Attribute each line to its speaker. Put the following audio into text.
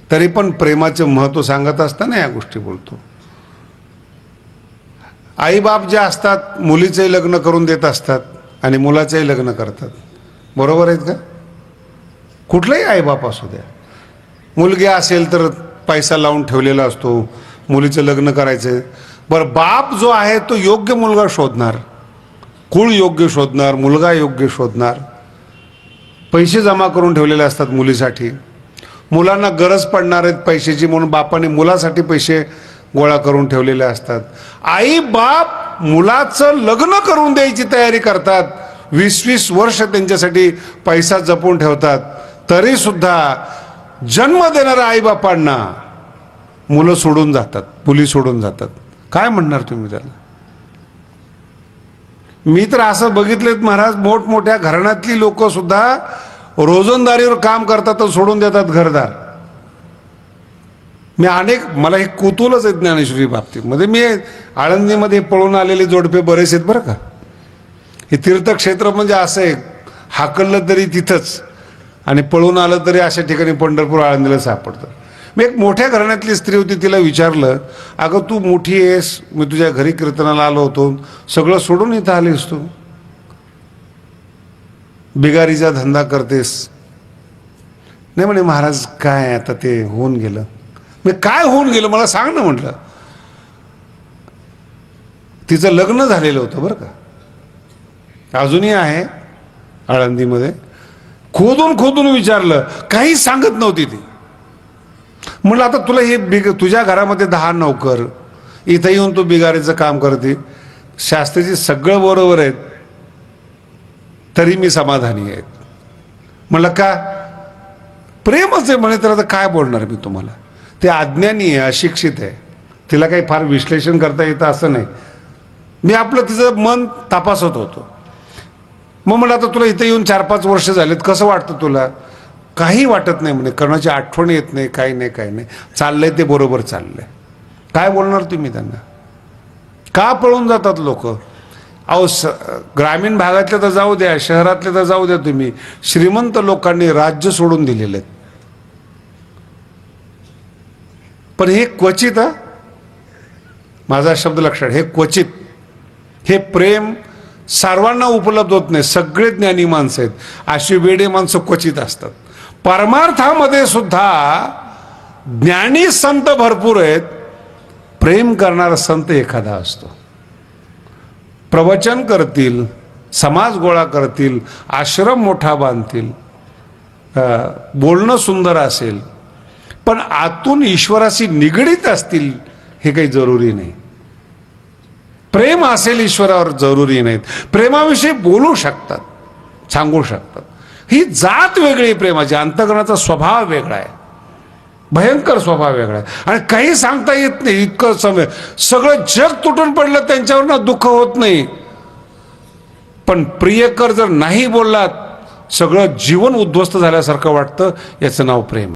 Speaker 1: तरी पण प्रेमाचे महत्त्व सांगत असताना या गोष्टी बोलतो। आई बाप जे असतात मुलीचेही लग्न करून देत असतात आणि मुलाचेही लग्न करतात, बरोबर आहेत का? कुठलाही आई बाप असू द्या, मुलगी असेल तर पैसा लावून ठेवलेला असतो, मुलीचं लग्न करायचं। बरं, बाप जो आहे तो योग्य मुलगा शोधणार, कुळ योग्य शोधणार, मुलगा योग्य शोधणार, पैसे जमा करून ठेवलेले असतात मुलीसाठी। मुलांना गरज पडणार आहेत पैशाची म्हणून बापाने मुलासाठी पैसे गोळा करून ठेवलेले असतात। आई बाप मुलाचं लग्न करून द्यायची तयारी करतात, 20-20 वर्ष त्यांच्यासाठी पैसा जपून ठेवतात, तरी सुद्धा जन्म देणाऱ्या आई बापांना मुलं सोडून जातात, मुली सोडून जातात। काय म्हणणार तुम्ही त्याला? मी तर असं बघितलेत महाराज, मोठमोठ्या घराण्यातली लोक सुद्धा रोजंदारीवर काम करतात तर सोडून देतात घरदार। मी मला हे कुतूहलच आहे ज्ञानेश्वरी बाबतीत मध्ये। मी आळंदीमध्ये पळून आलेले जोडपे बरेच आहेत बरं का। हे तीर्थक्षेत्र म्हणजे असं आहे, हाकललं तरी तिथंच आणि पळून आलं तरी अशा ठिकाणी पंढरपूर आळंदीला सापडतं। मी एक मोठ्या घराण्यातली स्त्री होती, तिला विचारलं, अगं तू मोठी आहेस, मी तुझ्या घरी कीर्तनाला आलो होतो, सगळं सोडून इथं आलीस, तू बिगारीचा धंदा करतेस? नाही म्हणे महाराज, काय आता ते होऊन गेलं। मी काय होऊन गेलं मला सांग ना म्हटलं। तिचं लग्न झालेलं होतं बरं का, अजूनही आहे आळंदीमध्ये। खोदून खोदून विचारलं, काही सांगत नव्हती ती। म्हणलं आता तुला हे तुझ्या घरामध्ये 10 नौकर, इथं येऊन तू बिगारीचं काम करते, शास्त्रीची सगळं बरोबर आहेत, तरी मी समाधानी आहे। म्हणलं का? प्रेमच आहे म्हणे, तर आता काय बोलणार मी तुम्हाला। ते अज्ञानी आहे, अशिक्षित आहे, तिला काही फार विश्लेषण करता येतं असं नाही। मी आपलं तिचं मन तपासत होतो। मग म्हणलं आता तुला इथं येऊन 4-5 वर्ष झालेत, कसं वाटतं तुला? काही वाटत नाही म्हणे, करण्याची आठवण येत नाही, काही नाही, काही नाही, चाललंय ते बरोबर चाललंय। काय बोलणार तुम्ही त्यांना? का पळून जातात लोक? अहो ग्रामीण भागातले तर जाऊ द्या, शहरातले तर जाऊ द्या, तुम्ही श्रीमंत लोकांनी राज्य सोडून दिलेले आहेत। पण हे क्वचित, माझा शब्द लक्षात, हे क्वचित, हे प्रेम सर्वांना उपलब्ध होत नाही। सगळे ज्ञानी माणसं आहेत, अशी वेडे माणसं क्वचित असतात। परमार्थामध्ये सुद्धा ज्ञानी संत भरपूर आहेत, प्रेम करणारा संत एखादा असतो। प्रवचन करतील, समाज गोळा करतील, आश्रम मोठा बांधतील, बोलणं सुंदर असेल, पण आतून ईश्वराशी निगडीत असतील हे काही जरुरी नाही। प्रेम असेल ईश्वरावर जरुरी नाहीत, प्रेमाविषयी बोलू शकतात, सांगू शकतात। ही जात वेगळी आहे प्रेमाची, अंतःकरणाचा स्वभाव वेगळा आहे, भयंकर स्वभाव वेगळा आहे। आणि काही सांगता येत नाही, इतकं समय सगळं जग तुटून पडलं त्यांच्यावर ना दुःख होत नाही, पण प्रियकर जर नाही बोललात, सगळं जीवन उद्ध्वस्त झाल्यासारखं वाटतं, याचं नाव प्रेम।